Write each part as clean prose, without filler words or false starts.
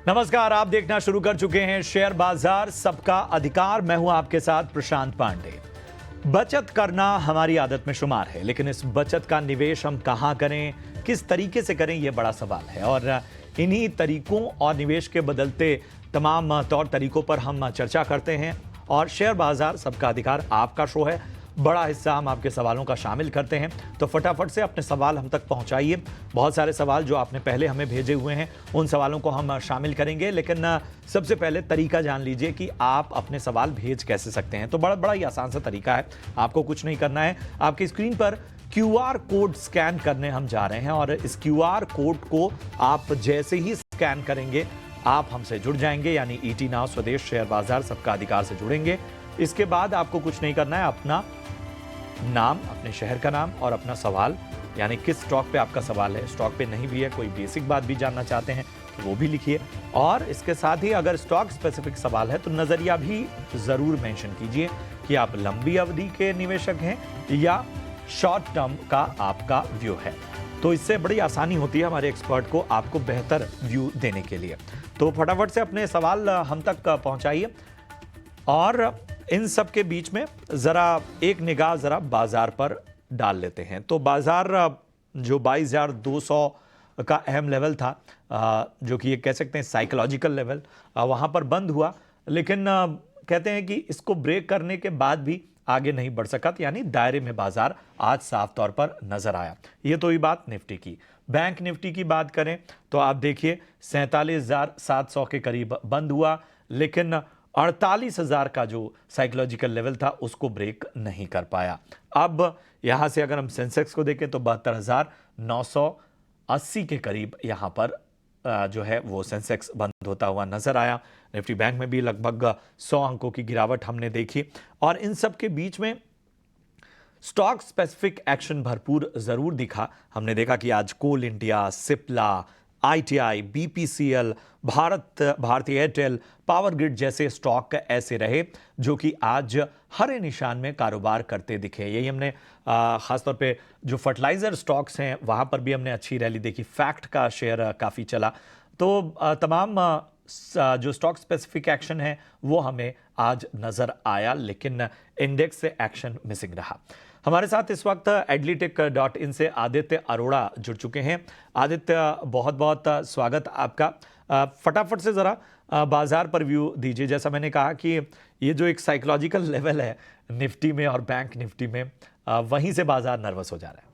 नमस्कार, आप देखना शुरू कर चुके हैं शेयर बाजार सबका अधिकार। मैं हूं आपके साथ प्रशांत पांडे। बचत करना हमारी आदत में शुमार है, लेकिन इस बचत का निवेश हम कहां करें, किस तरीके से करें, यह बड़ा सवाल है। और इन्हीं तरीकों और निवेश के बदलते तमाम तौर तरीकों पर हम चर्चा करते हैं। और शेयर बाजार सबका अधिकार आपका शो है, बड़ा हिस्सा हम आपके सवालों का शामिल करते हैं। तो फटाफट से अपने सवाल हम तक पहुंचाइए। बहुत सारे सवाल जो आपने पहले हमें भेजे हुए हैं, उन सवालों को हम शामिल करेंगे, लेकिन सबसे पहले तरीका जान लीजिए कि आप अपने सवाल भेज कैसे सकते हैं। तो बड़ा ही आसान सा तरीका है। आपको कुछ नहीं करना है, आपकी स्क्रीन पर QR कोड स्कैन करने हम जा रहे हैं और इस QR कोड को आप जैसे ही स्कैन करेंगे आप हमसे जुड़ जाएंगे, यानी ET नाउ स्वदेश शेयर बाजार सबका अधिकार से जुड़ेंगे। इसके बाद आपको कुछ नहीं करना है, अपना नाम, अपने शहर का नाम और अपना सवाल, यानी किस स्टॉक पे आपका सवाल है। स्टॉक पे नहीं भी है, कोई बेसिक बात भी जानना चाहते हैं तो वो भी लिखिए। और इसके साथ ही अगर स्टॉक स्पेसिफिक सवाल है तो नजरिया भी जरूर मेंशन कीजिए कि आप लंबी अवधि के निवेशक हैं या शॉर्ट टर्म का आपका व्यू है। तो इससे बड़ी आसानी होती है हमारे एक्सपर्ट को आपको बेहतर व्यू देने के लिए। तो फटाफट से अपने सवाल हम तक पहुंचाइए। और इन सब के बीच में जरा एक निगाह जरा बाजार पर डाल लेते हैं। तो बाजार जो 22,200 का अहम लेवल था, जो कि ये कह सकते हैं साइकोलॉजिकल लेवल, वहां पर बंद हुआ, लेकिन कहते हैं कि इसको ब्रेक करने के बाद भी आगे नहीं बढ़ सका, यानी दायरे में बाजार आज साफ तौर पर नजर आया। ये तो ही बात निफ्टी की। बैंक निफ्टी की बात करें तो आप देखिए 47,700 के करीब बंद हुआ, लेकिन 48,000 का जो साइकोलॉजिकल लेवल था उसको ब्रेक नहीं कर पाया। अब यहां से अगर हम सेंसेक्स को देखें तो 72,980 के करीब यहां पर जो है वो सेंसेक्स बंद होता हुआ नजर आया। निफ्टी बैंक में भी लगभग 100 अंकों की गिरावट हमने देखी। और इन सब के बीच में स्टॉक स्पेसिफिक एक्शन भरपूर जरूर दिखा। हमने देखा कि आज कोल इंडिया, सिप्ला, ITI, BPCL, भारतीय एयरटेल, पावर ग्रिड जैसे स्टॉक ऐसे रहे जो कि आज हरे निशान में कारोबार करते दिखे। यही हमने खासतौर पे जो फर्टिलाइजर स्टॉक्स हैं वहां पर भी हमने अच्छी रैली देखी। फैक्ट का शेयर काफी चला। तो तमाम जो स्टॉक स्पेसिफिक एक्शन है वो हमें आज नजर आया, लेकिन इंडेक्स से एक्शन मिसिंग रहा। हमारे साथ इस वक्त adlitic.in से आदित्य अरोड़ा जुड़ चुके हैं। आदित्य, बहुत बहुत स्वागत आपका। फटाफट से जरा बाजार पर व्यू दीजिए। जैसा मैंने कहा कि ये जो एक साइकोलॉजिकल लेवल है निफ्टी में और बैंक निफ्टी में, वहीं से बाजार नर्वस हो जा रहा है।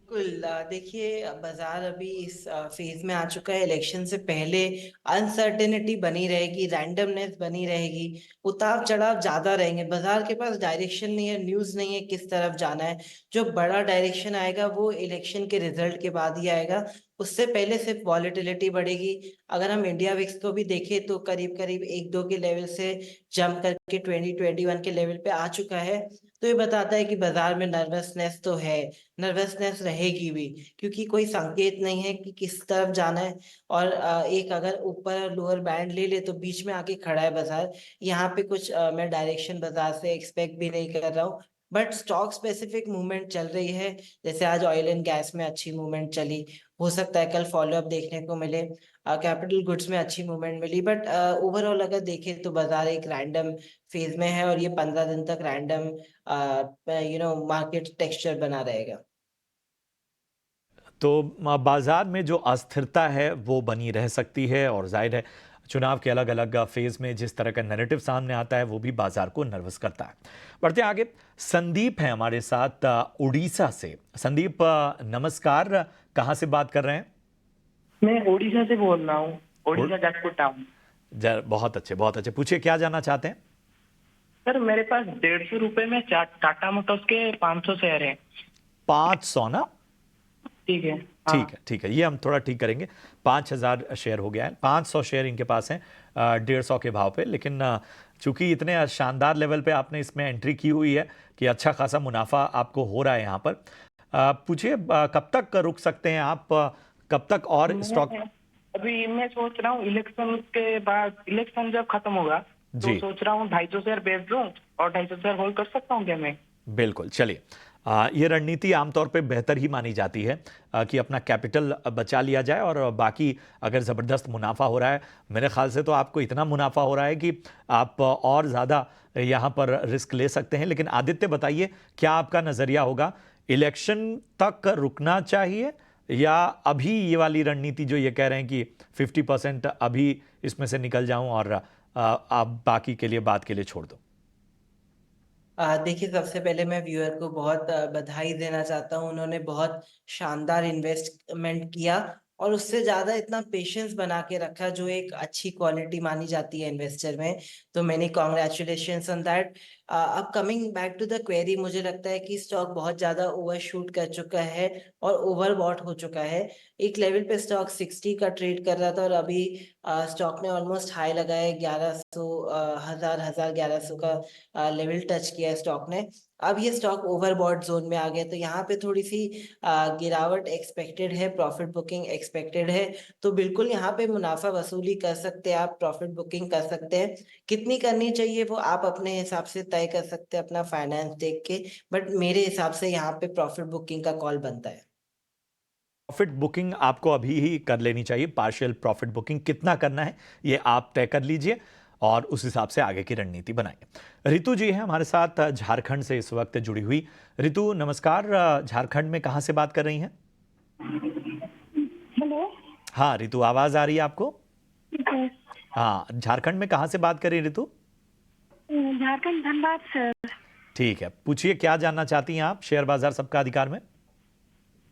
बिल्कुल। देखिए, बाजार अभी इस फेज में आ चुका है। इलेक्शन से पहले अनसर्टेनिटी बनी रहेगी, रैंडमनेस बनी रहेगी, उतार चढ़ाव ज्यादा रहेंगे। बाजार के पास डायरेक्शन नहीं है, न्यूज नहीं है किस तरफ जाना है। जो बड़ा डायरेक्शन आएगा वो इलेक्शन के रिजल्ट के बाद ही आएगा, उससे पहले सिर्फ वॉलेटिलिटी बढ़ेगी। अगर हम इंडिया विक्स को भी देखें तो करीब करीब 1-2 के लेवल से जंप करके 2021 के लेवल पे आ चुका है। तो ये बताता है कि बाजार में नर्वसनेस तो है, नर्वसनेस रहेगी भी, क्योंकि कोई संकेत नहीं है कि किस तरफ जाना है। और एक अगर ऊपर और लोअर बैंड ले ले तो बीच में आके खड़ा है बाजार। यहाँ पे कुछ मैं डायरेक्शन बाजार से एक्सपेक्ट भी नहीं कर रहा हूँ। बट स्टॉक स्पेसिफिक मूवमेंट चल रही है। जैसे आज ऑयल एंड गैस में अच्छी मूवमेंट चली, हो सकता है कल फॉलो अप देखने को मिले। कैपिटल गुड्स में अच्छी मूवमेंट मिली। बट ओवरऑल अगर देखें तो बाजार एक रैंडम फेज में है और ये 15 दिन तक रैंडम मार्केट टेक्सचर बना रहेगा। तो बाजार में जो अस्थिरता है वो बनी रह सकती है, और जाहिर है चुनाव के अलग अलग फेज में जिस तरह का नैरेटिव सामने आता है वो भी बाजार को नर्वस करता है। बढ़ते हैं आगे। संदीप है हमारे साथ उड़ीसा से। संदीप, नमस्कार, कहाँ से बात कर रहे हैं? मैं ओडिशा से बोल रहा हूँ, ओडिशा जाजपुर टाउन। बहुत अच्छे, बहुत अच्छे। पूछिए, क्या जानना चाहते हैं? सर, मेरे पास 150 रुपए में टाटा मोटर्स के 500 शेयर है। 500 ना? ठीक है। ठीक है, ठीक है, ये हम थोड़ा ठीक करेंगे। 5,000 शेयर हो गया है, 500 शेयर इनके पास हैं 150 के भाव पे। लेकिन चूंकि इतने शानदार लेवल पे आपने इसमें एंट्री की हुई है कि अच्छा खासा मुनाफा आपको हो रहा है यहाँ पर। पूछिए, कब तक रुक सकते हैं आप, कब तक और स्टॉक? अभी मैं सोच रहा हूँ इलेक्शन के बाद, इलेक्शन जब खत्म होगा तो जी, सोच रहा हूँ 250 शेयर बेच दूं और 250 शेयर होल्ड कर सकता हूँ क्या मैं? बिल्कुल। चलिए, ये रणनीति आमतौर पे बेहतर ही मानी जाती है कि अपना कैपिटल बचा लिया जाए और बाकी अगर ज़बरदस्त मुनाफा हो रहा है, मेरे ख्याल से तो आपको इतना मुनाफा हो रहा है कि आप और ज़्यादा यहाँ पर रिस्क ले सकते हैं। लेकिन आदित्य बताइए, क्या आपका नज़रिया होगा, इलेक्शन तक रुकना चाहिए या अभी ये वाली रणनीति जो ये कह रहे हैं कि 50% अभी इसमें से निकल जाऊं और आप बाकी के लिए बात के लिए छोड़ दो? देखिए, सबसे पहले मैं व्यूअर को बहुत बधाई देना चाहता हूँ। उन्होंने बहुत शानदार इन्वेस्टमेंट किया और उससे ज़्यादा इतना पेशेंस बना के रखा, जो एक अच्छी क्वालिटी मानी जाती है इन्वेस्टर में। तो मैनी कांग्रेचुलेशंस ऑन दैट। अब coming back to the query, मुझे लगता है कि स्टॉक बहुत ज़्यादा ओवरशूट कर चुका है और ओवरबॉट हो चुका है। एक लेवल पे स्टॉक 60 का ट्रेड कर रहा था और अभी स्टॉक ने ऑलमोस्ट हाई लगाया 1100 हजार 1100 का लेवल टच किया है स्टॉक ने। अब ये स्टॉक ओवरबॉट जोन में आ गया, तो यहाँ पे थोड़ी सी गिरावट एक्सपेक्टेड है, प्रॉफिट बुकिंग एक्सपेक्टेड है। तो बिल्कुल यहाँ पे मुनाफा वसूली कर सकते हैं आप, प्रॉफिट बुकिंग कर सकते हैं। कितनी करनी चाहिए वो आप अपने हिसाब से तय कर सकते हैं, अपना फाइनेंस देख के। बट मेरे हिसाब से यहाँ पे प्रॉफिट बुकिंग का कॉल बनता है। प्रॉफिट बुकिंग आपको अभी ही कर लेनी चाहिए। पार्शियल प्रॉफिट बुकिंग कितना करना है ये आप तय कर लीजिए और उस हिसाब से आगे की रणनीति बनाइए। रितु जी हैं हमारे साथ झारखंड से इस वक्त जुड़ी हुई। रितु नमस्कार, झारखंड में कहाँ से बात कर रही हैं? हेलो। हाँ रितु, आवाज आ रही है आपको? जी। हाँ, झारखंड में कहाँ से बात कर रही हैं रितु? झारखंड, धनबाद सर। ठीक है, पूछिए क्या जानना चाहती हैं आप शेयर बाजार सबका अधिकार में?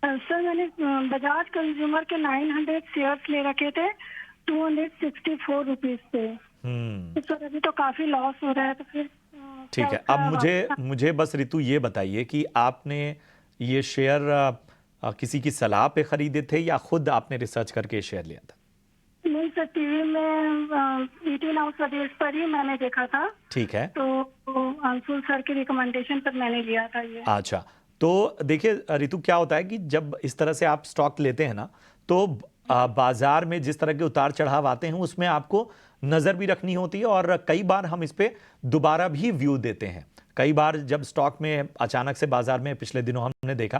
सर, मैंने बजाज कंज्यूमर के 900 शेयर्स ले रखे थे 264 रुपीज पे। तो सर अभी तो काफी लॉस हो रहा है, तो फिर ठीक है, अब मुझे बस रितु ये बताइए कि आपने ये शेयर किसी की सलाह पे खरीदे थे या खुद आपने रिसर्च करके शेयर लिया था? नहीं सर, टीवी में 18 हाउस प्रदेश पर ही मैंने देखा था। ठीक है, तो अंशुल सर के रिकमेंडेशन पर मैंने लिया था ये। अच्छा। तो देखिए रितु, क्या होता है कि जब इस तरह से आप स्टॉक लेते हैं ना, तो बाजार में जिस तरह के उतार चढ़ाव आते हैं उसमें आपको नज़र भी रखनी होती है और कई बार हम इस पे दोबारा भी व्यू देते हैं। कई बार जब स्टॉक में अचानक से बाजार में पिछले दिनों हमने देखा,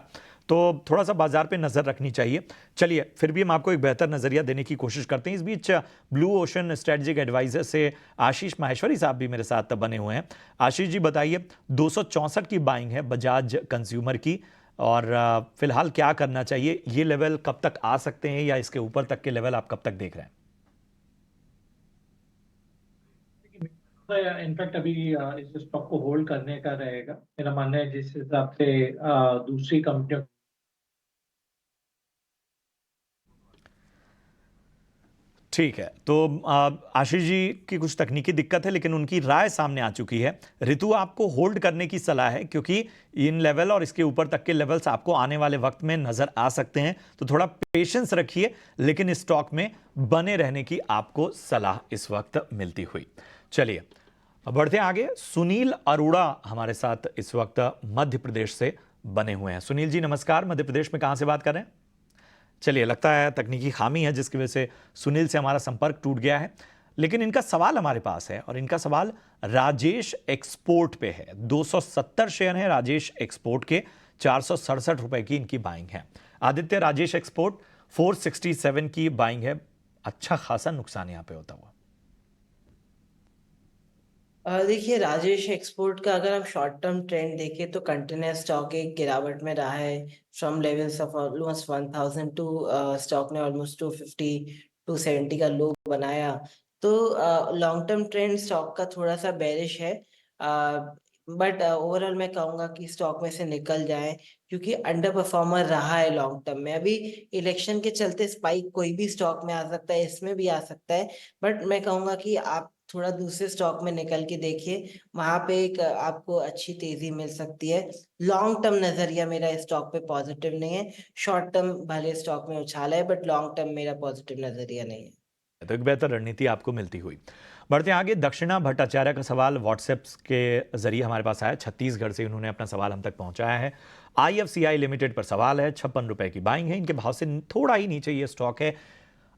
तो थोड़ा सा बाजार पे नज़र रखनी चाहिए। चलिए, फिर भी हम आपको एक बेहतर नज़रिया देने की कोशिश करते हैं। इस बीच ब्लू ओशन स्ट्रेटेजिक एडवाइजर से आशीष माहेश्वरी साहब भी मेरे साथ बने हुए हैं। आशीष जी बताइए, 264 की बाइंग है बजाज कंज्यूमर की और फिलहाल क्या करना चाहिए? ये लेवल कब तक आ सकते हैं या इसके ऊपर तक के लेवल आप कब तक देख रहे हैं? इनफैक्ट अभी इस स्टॉक को होल्ड करने का रहेगा मेरा मानना है, जिस हिसाब से दूसरी कंपनियों। ठीक है, तो आशीष जी की कुछ तकनीकी दिक्कत है लेकिन उनकी राय सामने आ चुकी है। ऋतु, आपको होल्ड करने की सलाह है क्योंकि इन लेवल और इसके ऊपर तक के लेवल्स आपको आने वाले वक्त में नजर आ सकते हैं, तो थोड़ा पेशेंस रखिए, लेकिन इस स्टॉक में बने रहने की आपको सलाह इस वक्त मिलती हुई। चलिए अब बढ़ते हैं आगे। सुनील अरोड़ा हमारे साथ इस वक्त मध्य प्रदेश से बने हुए हैं। सुनील जी नमस्कार, मध्य प्रदेश में कहां से बात कर रहे हैं? चलिए, लगता है तकनीकी खामी है जिसकी वजह से सुनील से हमारा संपर्क टूट गया है, लेकिन इनका सवाल हमारे पास है और इनका सवाल राजेश एक्सपोर्ट पे है। 270 शेयर हैं राजेश एक्सपोर्ट के, 467 रुपए की इनकी बाइंग है। आदित्य, राजेश एक्सपोर्ट 467 की बाइंग है, अच्छा खासा नुकसान यहां पे होता हुआ। देखिए, राजेश एक्सपोर्ट का अगर हम शॉर्ट टर्म ट्रेंड देखें तो कंटेनर स्टॉक एक गिरावट में रहा है from levels of almost 1000 to stock ने ऑलमोस्ट 250 270 का लो बनाया। तो लॉन्ग टर्म ट्रेंड स्टॉक का थोड़ा सा बेरिश है, बट ओवरऑल मैं कहूंगा कि स्टॉक में से निकल जाए, क्योंकि अंडर परफॉर्मर रहा है लॉन्ग टर्म में। अभी इलेक्शन के चलते स्पाइक कोई भी स्टॉक में आ सकता है, इसमें भी आ सकता है, बट मैं कहूंगा कि आप थोड़ा दूसरे स्टॉक में निकल के देखिए, वहां पे एक आपको अच्छी तेजी मिल सकती है। लॉन्ग टर्म नजरिया मेरा इस स्टॉक पे पॉजिटिव नहीं है। शॉर्ट टर्म भले स्टॉक में उछाल है, बट लॉन्ग टर्म मेरा पॉजिटिव नजरिया नहीं है। तो एक बेहतर रणनीति आपको मिलती हुई। बढ़ते हैं आगे। दक्षिणा भट्टाचार्य का सवाल व्हाट्सएप के जरिए हमारे पास आया, छत्तीसगढ़ से उन्होंने अपना सवाल हम तक पहुंचाया है। IFCI लिमिटेड पर सवाल है, 56 रुपए की बाइंग है, इनके भाव से थोड़ा ही नीचे ये स्टॉक है।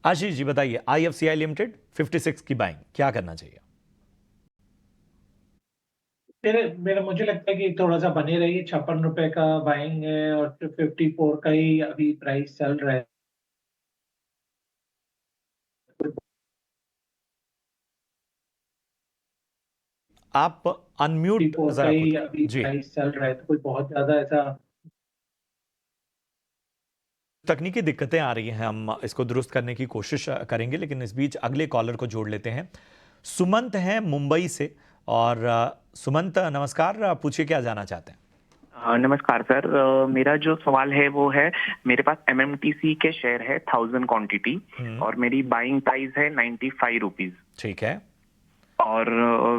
आशीष जी बताइए, IFCI लिमिटेड 56 की बाइंग, क्या करना चाहिए? मेरा मुझे लगता है कि थोड़ा सा बने रहिए। 56 रुपए का बाइंग है और 54 का ही अभी प्राइस चल रहा है। आप अनम्यूट 54 का जरा खुद ही कर अभी जी। प्राइस चल रहा है, तो कोई बहुत ज्यादा ऐसा। तकनीकी दिक्कतें आ रही हैं, हम इसको दुरुस्त करने की कोशिश करेंगे, लेकिन इस बीच अगले कॉलर को जोड़ लेते हैं। सुमंत हैं मुंबई से। और सुमंत नमस्कार, पूछिए क्या जानना चाहते हैं। नमस्कार सर। मेरा जो सवाल है वो है, मेरे पास एमएमटीसी के शेयर है 1000 क्वांटिटी और मेरी बाइंग प्राइस है 95 रुपीज। ठीक है। और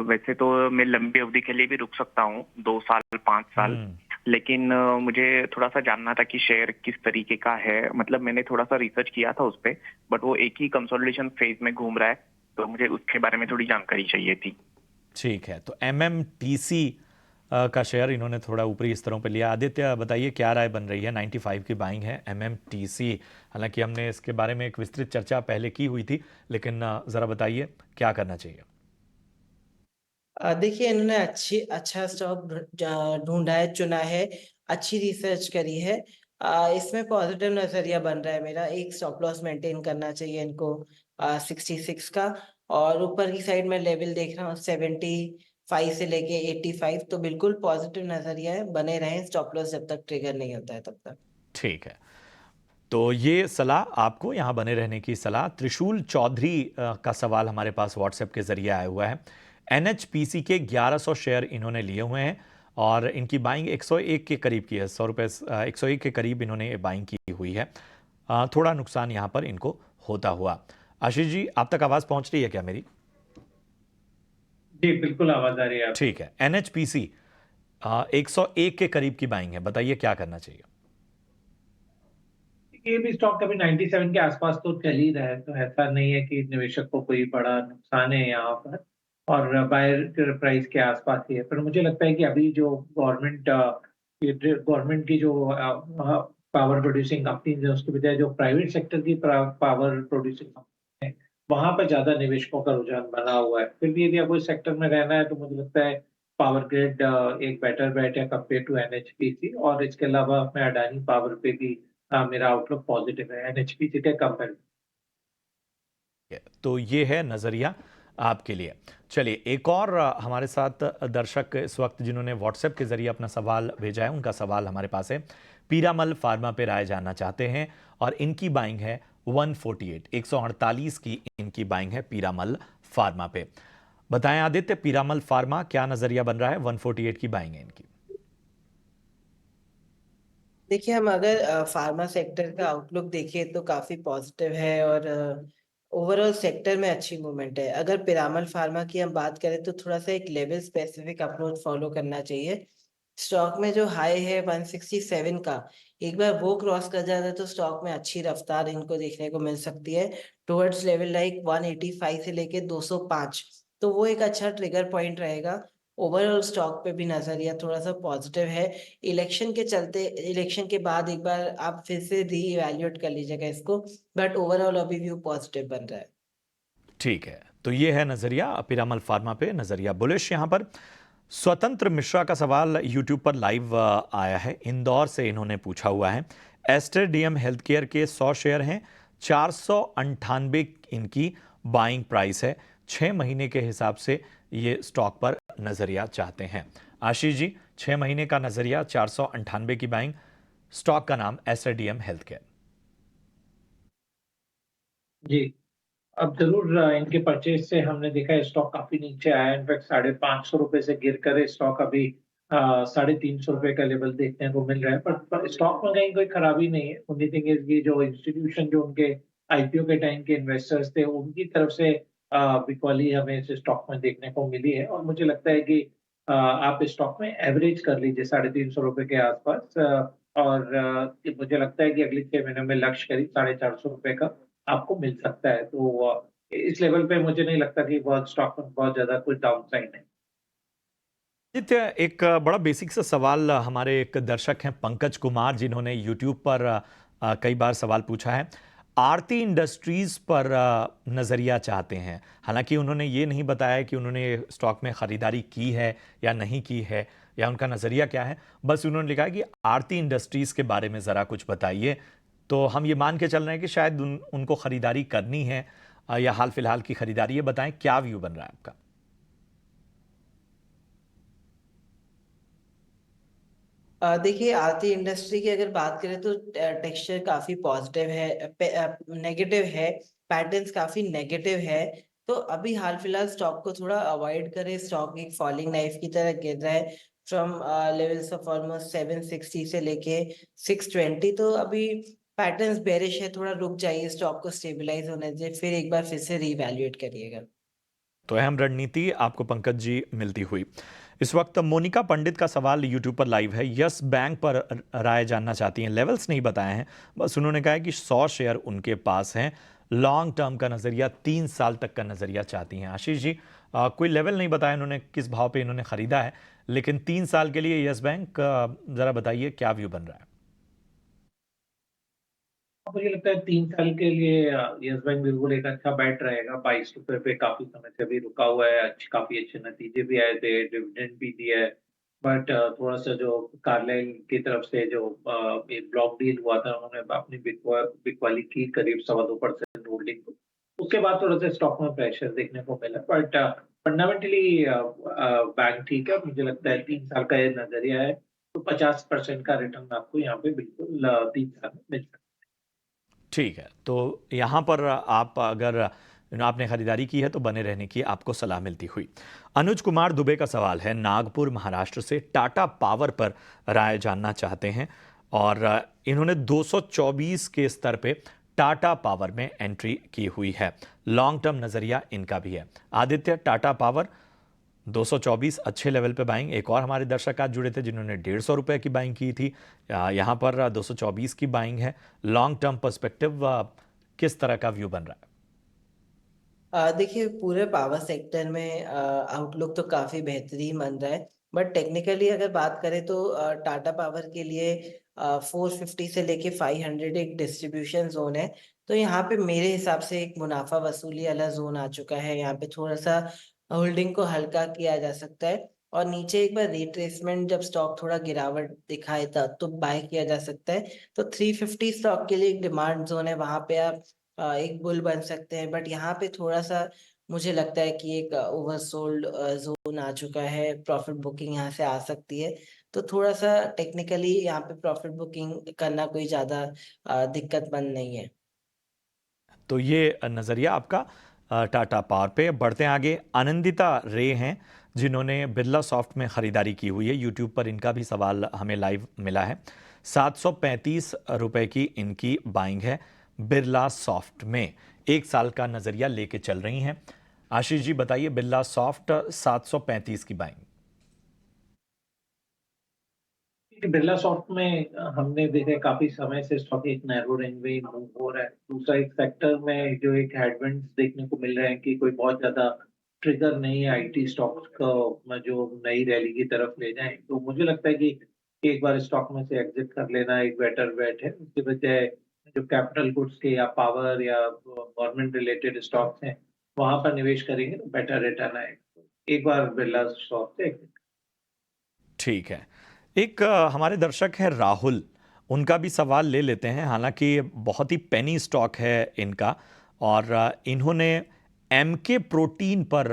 वैसे तो मैं लंबी अवधि के लिए भी रुक सकता हूँ, 2 साल 5 साल। लेकिन मुझे थोड़ा सा जानना था कि शेयर किस तरीके का है। मतलब मैंने थोड़ा सा रिसर्च किया था उस पे, बट वो एक ही कंसोलिडेशन फेज में घूम रहा है, तो मुझे उसके बारे में थोड़ी जानकारी चाहिए थी। ठीक है, तो एमएमटीसी का शेयर इन्होंने थोड़ा ऊपरी स्तरों पर लिया। आदित्य बताइए क्या राय बन रही है। 95 की बाइंग है एमएमटीसी। हालांकि हमने इसके बारे में एक विस्तृत चर्चा पहले की हुई थी, लेकिन जरा बताइए क्या करना चाहिए। देखिए, इन्होंने अच्छा स्टॉक ढूंढा है, चुना है, अच्छी रिसर्च करी है। इसमें पॉजिटिव नजरिया बन रहा है मेरा। एक स्टॉप लॉस मेंटेन करना चाहिए इनको 66 का। और ऊपर की साइड में लेवल देख रहा हूँ 75 से लेके 85, तो बिल्कुल पॉजिटिव नजरिया है। बने रहें स्टॉप लॉस जब तक ट्रिगर नहीं होता है तब तक। ठीक है, तो ये सलाह आपको यहाँ बने रहने की सलाह। त्रिशूल चौधरी का सवाल हमारे पास व्हाट्सएप के जरिए आया हुआ है। एनएचपीसी के 1100 शेयर इन्होंने लिए हुए हैं और इनकी बाइंग 101 के करीब की है। 100 रुपये 101 के करीब इन्होंने बाइंग की हुई है। थोड़ा नुकसान यहाँ पर इनको होता हुआ। आशीष जी, आप तक आवाज़ पहुँच रही है क्या मेरी? जी बिल्कुल आवाज आ रही है। ठीक है, एनएचपीसी 101 के करीब की बाइंग है, बताइए क्या करना चाहिए। ये भी स्टॉक अभी 97 के आसपास तो चल ही रहा है, तो ऐसा नहीं है कि निवेशक को कोई बड़ा नुकसान है यहाँ पर। और बायर प्राइस के आसपास ही है, पर मुझे लगता है कि अभी जो गवर्नमेंट की जो पावर प्रोड्यूसिंग कंपनीज है, उसके बजाय जो प्राइवेट सेक्टर की पावर प्रोड्यूसिंग कंपनी है, वहां पर ज्यादा निवेशकों का रुझान बना हुआ है। फिर भी यदि आपको इस सेक्टर में रहना है, तो मुझे लगता है पावर ग्रिड एक बेटर बेट है कंपेयर टू एनएचपीसी। और इसके अलावा मैं अडानी पावर पे भी मेरा आउटलुक पॉजिटिव है एनएचपीसी के कंपेयर। तो ये है नज़रिया आपके लिए। चलिए, एक और हमारे साथ दर्शक इस वक्त जिन्होंने व्हाट्सएप के जरिए अपना सवाल भेजा है, उनका सवाल हमारे पास है। पीरामल फार्मा पे राय जानना चाहते हैं और इनकी बाइंग है 148, 148 की इनकी बाइंग है पीरामल फार्मा पे। बताएं आदित्य, पीरामल फार्मा क्या नजरिया बन रहा है? 148 की बाइंग है इनकी। देखिए, हम अगर फार्मा सेक्टर का आउटलुक देखें तो काफी पॉजिटिव है और ओवरऑल सेक्टर में अच्छी मूवमेंट है। अगर पिरामल फार्मा की हम बात करें तो थोड़ा सा एक लेवल स्पेसिफिक अप्रोच फॉलो करना चाहिए। स्टॉक में जो हाई है 167 का, एक बार वो क्रॉस कर जाता है तो स्टॉक में अच्छी रफ्तार इनको देखने को मिल सकती है टुवर्ड्स लेवल लाइक 185 से लेके 205। तो वो एक अच्छा ट्रिगर पॉइंट रहेगा। ओवरऑल स्टॉक पे भी नजरिया थोड़ा सा पॉजिटिव है। इलेक्शन के चलते, इलेक्शन के बाद एक बार आप फिर से री इवैल्यूएट कर लीजिएगा इसको, बट ओवरऑल अभी व्यू पॉजिटिव बन रहा है। ठीक है, तो ये है नजरिया पीरामल फार्मा पे, नजरिया बुलिश। यहां पर स्वतंत्र मिश्रा का सवाल यूट्यूब पर लाइव आया है। इंदौर से इन्होंने पूछा हुआ है। एस्टर डीएम हेल्थ केयर के 100 शेयर हैं, 498 इनकी बाइंग प्राइस है। 6 महीने के हिसाब से ये स्टॉक पर नजरिया चाहते हैं। आशीष जी, 6 महीने का नजरिया, 498 की बाइंग, स्टॉक का नाम एस्टर डीएम हेल्थ केयर। जी, अब जरूर इनके परचेज से हमने देखा है स्टॉक काफी नीचे आया है। इनफैक्ट 550 रुपए से गिर कर स्टॉक अभी 350 रुपए का लेवल देखने को मिल रहा है। पर स्टॉक में कहीं कोई खराबी नहीं है। ओनली थिंग इज की जो इंस्टीट्यूशन, जो उनके आईपीओ के टाइम के इन्वेस्टर्स थे, उनकी तरफ से बिकॉली हमें इस स्टॉक में देखने को मिली है। और मुझे लगता है कि आप इस स्टॉक में एवरेज कर लीजिए 350 रुपए के आसपास। और मुझे लगता है कि अगले 6 महीने में लक्ष्य करीब 450 रुपए का आपको मिल सकता है। तो इस लेवल पे मुझे नहीं लगता कि बहुत स्टॉक में बहुत ज्यादा कुछ डाउन साइड है। नित्य, एक बड़ा बेसिक सा सवाल हमारे एक दर्शक हैं पंकज कुमार, जिन्होंने यूट्यूब पर कई बार सवाल पूछा है। आरती इंडस्ट्रीज पर नज़रिया चाहते हैं। हालांकि उन्होंने ये नहीं बताया कि उन्होंने स्टॉक में ख़रीदारी की है या नहीं की है या उनका नज़रिया क्या है। बस उन्होंने लिखा है कि आरती इंडस्ट्रीज़ के बारे में ज़रा कुछ बताइए। तो हम ये मान के चल रहे हैं कि शायद उनको ख़रीदारी करनी है या हाल फिलहाल की ख़रीदारी। ये बताएं क्या व्यू बन रहा है आपका। देखिए, आरती इंडस्ट्री की अगर बात करें तो टेक्सचर काफी पॉजिटिव है, नेगेटिव है, पैटर्न्स काफी नेगेटिव है। तो अभी हाल फिलहाल स्टॉक को थोड़ा अवॉइड करें। स्टॉक एक फॉलिंग नाइफ की तरह गिर रहा है फ्रॉम लेवल्स ऑफ ऑलमोस्ट 760 से लेके 620। तो अभी पैटर्न्स बेरिश है, थोड़ा रुक जाइए, स्टॉक को स्टेबलाइज होने दीजिए, फिर से रीवैल्यूएट करिएगा। तो अहम रणनीति आपको पंकज जी मिलती हुई। इस वक्त मोनिका पंडित का सवाल यूट्यूब पर लाइव है। यस बैंक पर राय जानना चाहती हैं। लेवल्स नहीं बताए हैं, बस उन्होंने कहा है कि 100 शेयर उनके पास हैं। लॉन्ग टर्म का नज़रिया, 3 साल तक का नज़रिया चाहती हैं। आशीष जी, कोई लेवल नहीं बताया इन्होंने किस भाव पे इन्होंने ख़रीदा है, लेकिन 3 साल के लिए यस बैंक, ज़रा बताइए क्या व्यू बन रहा है। मुझे लगता है 3 साल के लिए यस बैंक बिल्कुल एक अच्छा बैट रहेगा। 22 रुपए पे काफी समय से भी रुका हुआ है। काफी अच्छे नतीजे भी आए थे, डिविडेंड भी दिया है। बट थोड़ा सा जो कार्लाइल की तरफ से जो एक ब्लॉक डील हुआ था, उन्होंने अपनी बिक वाली की करीब 2.25% होल्डिंग को। उसके बाद थोड़ा सा स्टॉक में प्रेशर देखने को मिला। बट फंडामेंटली बैंक ठीक है। मुझे लगता है 3 साल का ये नजरिया है, तो 50% का रिटर्न आपको यहाँ पे बिल्कुल 3 साल में मिल सकता है। ठीक है, तो यहाँ पर आप अगर आपने खरीदारी की है तो बने रहने की आपको सलाह मिलती हुई। अनुज कुमार दुबे का सवाल है, नागपुर महाराष्ट्र से। टाटा पावर पर राय जानना चाहते हैं और इन्होंने 224 के स्तर पे टाटा पावर में एंट्री की हुई है। लॉन्ग टर्म नज़रिया इनका भी है। आदित्य, टाटा पावर 224 अच्छे लेवल पे बाइंग। एक और हमारे दर्शक आज जुड़े थे जिन्होंने 150 रुपए की बाइंग की थी। यहाँ पर 224 की बाइंग है। लॉन्ग टर्म पर्सपेक्टिव किस तरह का व्यू बन रहा है? देखिए, पूरे पावर सेक्टर में आउटलुक तो काफी बेहतरीन बन रहा है। बट टेक्निकली अगर बात करें तो टाटा पावर के लिए 450 से लेके 500 एक डिस्ट्रीब्यूशन जोन है। तो यहाँ पे मेरे हिसाब से एक मुनाफा वसूली वाला जोन आ चुका है। यहाँ पे थोड़ा सा होल्डिंग को हल्का किया जा सकता है और नीचे एक बार रिट्रेसमेंट जब स्टॉक थोड़ा गिरावट दिखाए तब तो बाय किया जा सकता है। तो 350 स्टॉक के लिए एक डिमांड जोन है, वहां पे आप एक बुल बन सकते हैं। बट यहाँ पे थोड़ा सा मुझे लगता है कि एक ओवरसोल्ड जोन आ चुका है। प्रॉफिट बुकिंग यहाँ से आ सकती है। तो थोड़ा सा टेक्निकली यहाँ पे प्रॉफिट बुकिंग करना कोई ज्यादा दिक्कत बंद नहीं है। तो ये नज़रिया आपका टाटा पावर पे। बढ़ते हैं आगे। आनंदिता रे हैं जिन्होंने बिरला सॉफ्ट में ख़रीदारी की हुई है। यूट्यूब पर इनका भी सवाल हमें लाइव मिला है। 735 रुपए की इनकी बाइंग है बिरला सॉफ्ट में। 1 साल का नज़रिया लेके चल रही हैं। आशीष जी बताइए, बिरला सॉफ्ट 735 की बाइंग। बिरला सॉफ्ट में हमने देखा है काफी समय से स्टॉक एक नैरो रेंज में मूव हो रहा है। दूसरा, एक सेक्टर में जो एक हेडविंड्स देखने को मिल रहे हैं कि कोई बहुत ज्यादा ट्रिगर नहीं है आईटी स्टॉक्स को जो नई रैली की तरफ ले जाए। तो मुझे लगता है कि एक बार स्टॉक में से एग्जिट कर लेना एक बेटर बेट है। उसके बजाय जो कैपिटल गुड्स के या पावर या गवर्नमेंट रिलेटेड स्टॉक्स हैं, वहां पर निवेश करेंगे तो बेटर रिटर्न आएगा। एक बार बिरला सॉफ्ट से एग्जिट। ठीक है। एक हमारे दर्शक हैं राहुल, उनका भी सवाल ले लेते हैं। हालांकि बहुत ही पेनी स्टॉक है इनका और इन्होंने एमके प्रोटीन पर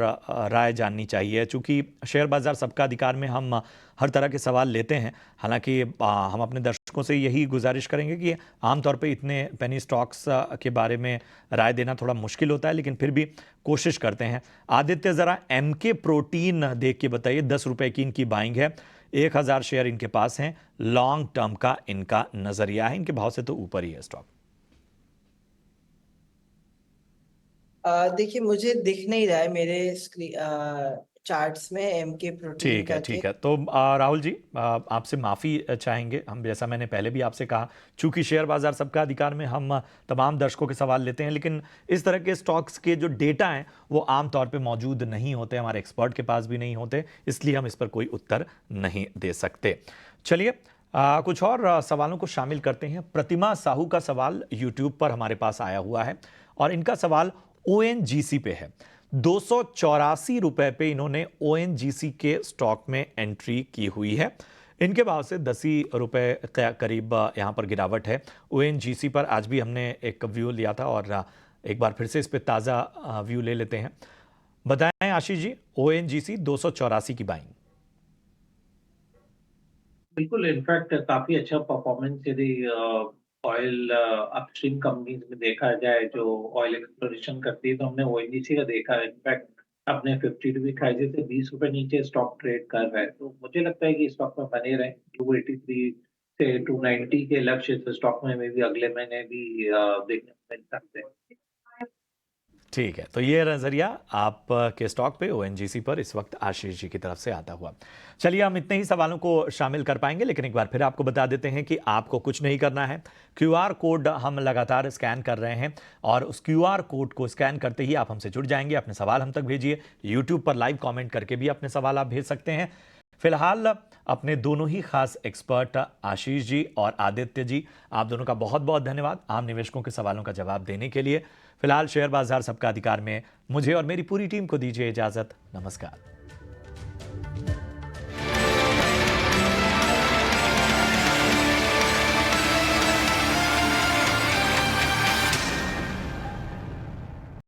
राय जाननी चाहिए। चूँकि शेयर बाज़ार सबका अधिकार में हम हर तरह के सवाल लेते हैं। हालांकि हम अपने दर्शकों से यही गुजारिश करेंगे कि आमतौर पे इतने पेनी स्टॉक्स के बारे में राय देना थोड़ा मुश्किल होता है, लेकिन फिर भी कोशिश करते हैं। आदित्य, ज़रा एमके प्रोटीन देख के बताइए। 10 रुपए की इनकी बाइंग है। 1000 शेयर इनके पास हैं। लॉन्ग टर्म का इनका नज़रिया है। इनके भाव से तो ऊपर ही है स्टॉक। देखिए, मुझे दिख नहीं रहा है मेरे चार्ट्स में एमके प्रोटीन ठीक है, करके। ठीक है। तो राहुल जी, आपसे माफ़ी चाहेंगे हम। जैसा मैंने पहले भी आपसे कहा, चूंकि शेयर बाज़ार सबका अधिकार में हम तमाम दर्शकों के सवाल लेते हैं, लेकिन इस तरह के स्टॉक्स के जो डेटा हैं वो आम तौर पे मौजूद नहीं होते, हमारे एक्सपर्ट के पास भी नहीं होते, इसलिए हम इस पर कोई उत्तर नहीं दे सकते। चलिए, कुछ और सवालों को शामिल करते हैं। प्रतिमा साहू का सवाल यूट्यूब पर हमारे पास आया हुआ है और इनका सवाल ओएनजीसी पे है। 284 रुपए पे इन्होंने ओएनजीसी के स्टॉक में एंट्री की हुई है। इनके भाव से 10 ही रुपए के करीब यहाँ पर गिरावट है। ओएनजीसी पर आज भी हमने एक व्यू लिया था और एक बार फिर से इस पे ताज़ा व्यू ले लेते हैं। बताएं आशीष जी, ओएनजीसी 284 की बाइंग। बिल्कुल, इनफैक्ट काफी अच्छा परफॉर्मेंस यदि ऑयल अपस्ट्रीम कंपनीज में देखा जाए जो ऑयल एक्सप्लोरेशन करती है, तो हमने ओएनजीसी का देखा है। इनफैक्ट अपने 52 वीक हाई से 20 रुपए नीचे स्टॉक ट्रेड कर रहा है, तो मुझे लगता है कि स्टॉक में बने रहें। 283 से 290 के लक्ष्य से स्टॉक में भी अगले महीने भी देखने को मिल सकते हैं। ठीक है, तो ये नजरिया आपके स्टॉक पे ओएनजीसी पर इस वक्त आशीष जी की तरफ से आता हुआ। चलिए, हम इतने ही सवालों को शामिल कर पाएंगे, लेकिन एक बार फिर आपको बता देते हैं कि आपको कुछ नहीं करना है। क्यूआर कोड हम लगातार स्कैन कर रहे हैं और उस क्यूआर कोड को स्कैन करते ही आप हमसे जुड़ जाएंगे। अपने सवाल हम तक भेजिए। यूट्यूब पर लाइव कॉमेंट करके भी अपने सवाल आप भेज सकते हैं। फिलहाल अपने दोनों ही खास एक्सपर्ट आशीष जी और आदित्य जी, आप दोनों का बहुत बहुत धन्यवाद आम निवेशकों के सवालों का जवाब देने के लिए। फिलहाल शेयर बाजार सबका अधिकार में मुझे और मेरी पूरी टीम को दीजिए इजाजत। नमस्कार।